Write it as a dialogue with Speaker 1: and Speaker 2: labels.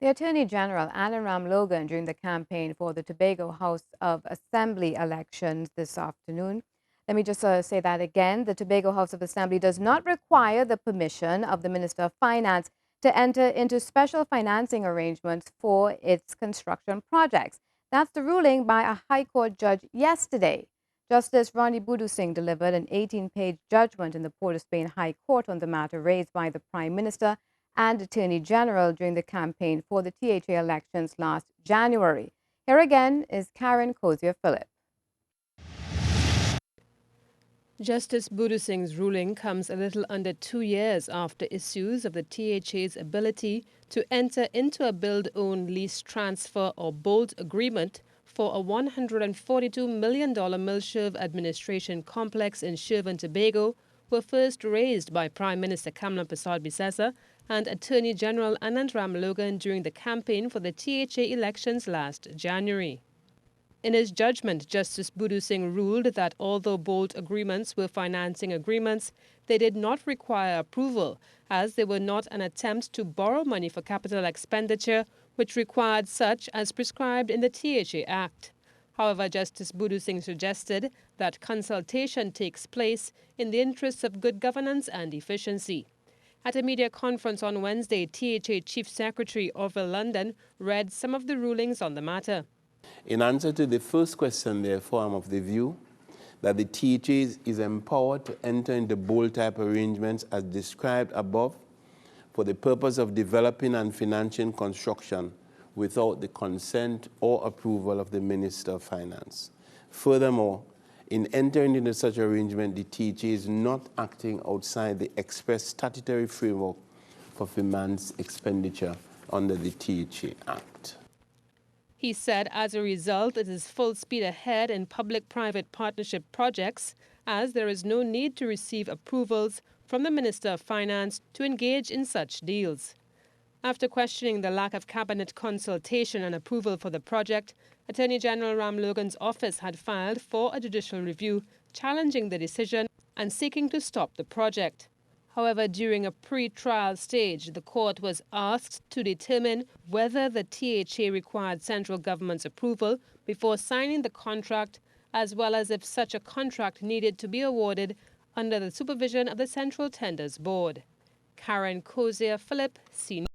Speaker 1: The Attorney General, Ram Logan, during the campaign for the Tobago House of Assembly elections this afternoon. Let me just say that again. The Tobago House of Assembly does not require the permission of the Minister of Finance to enter into special financing arrangements for its construction projects. That's the ruling by a High Court judge yesterday. Justice Ronnie Budu Singh delivered an 18-page judgment in the Port of Spain High Court on the matter raised by the Prime Minister and Attorney General during the campaign for the THA elections last January. Here again is Karen Cozier-Phillip.
Speaker 2: Justice Budu Singh's ruling comes a little under 2 years after issues of the THA's ability to enter into a build-own lease transfer or BOLT agreement for a $142 million Milshirv administration complex in Shirv and Tobago were first raised by Prime Minister Kamla Persad-Bissessar and Attorney General Ram Logan during the campaign for the THA elections last January. In his judgment, Justice Budu Singh ruled that although BOLT agreements were financing agreements, they did not require approval, as they were not an attempt to borrow money for capital expenditure, which required such as prescribed in the THA Act. However, Justice Budu Singh suggested that consultation takes place in the interests of good governance and efficiency. At a media conference on Wednesday, THA Chief Secretary Orville London read some of the rulings on the matter.
Speaker 3: In answer to the first question, therefore, I'm of the view that the THA is empowered to enter into BOLT-type arrangements as described above for the purpose of developing and financing construction without the consent or approval of the Minister of Finance. Furthermore, in entering into such arrangement, the THA is not acting outside the express statutory framework for finance expenditure under the THA Act.
Speaker 2: He said as a result, it is full speed ahead in public-private partnership projects, as there is no need to receive approvals from the Minister of Finance to engage in such deals. After questioning the lack of cabinet consultation and approval for the project, Attorney General Ram Logan's office had filed for a judicial review challenging the decision and seeking to stop the project. However, during a pre-trial stage, the court was asked to determine whether the THA required central government's approval before signing the contract, as well as if such a contract needed to be awarded under the supervision of the Central Tenders Board. Karen Cozier-Phillip, Senior.